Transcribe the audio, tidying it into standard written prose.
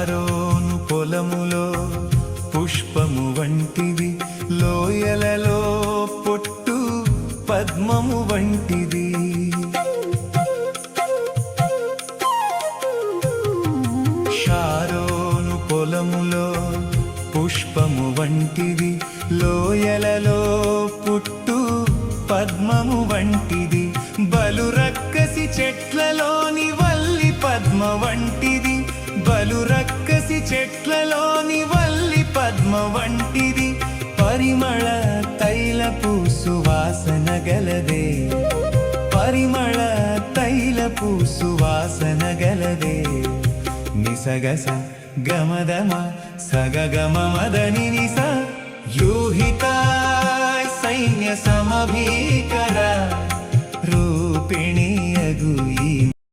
Sharon పొలములో పుష్పము వంటిది, లోయలలో పొట్టు పద్మము వంటిది. షారోను పొలములో పుష్పము వంటిది, లోయలలో పుట్టు పద్మము వంటిది. బలు రక్కసి చెట్లలోని వల్లి పద్మ వంటిది, బలు రక్కసి చెట్లలోని వల్లి పద్మ వంటిది. పరిమళ తైలపు సువాసన గలదే, పరిమళ తైలపు సువాసన గలదే. నిసగస గమదమ సగగమ మదని నిస యూహిత సైన్య సమభీకర రూపిణి అగు ఈ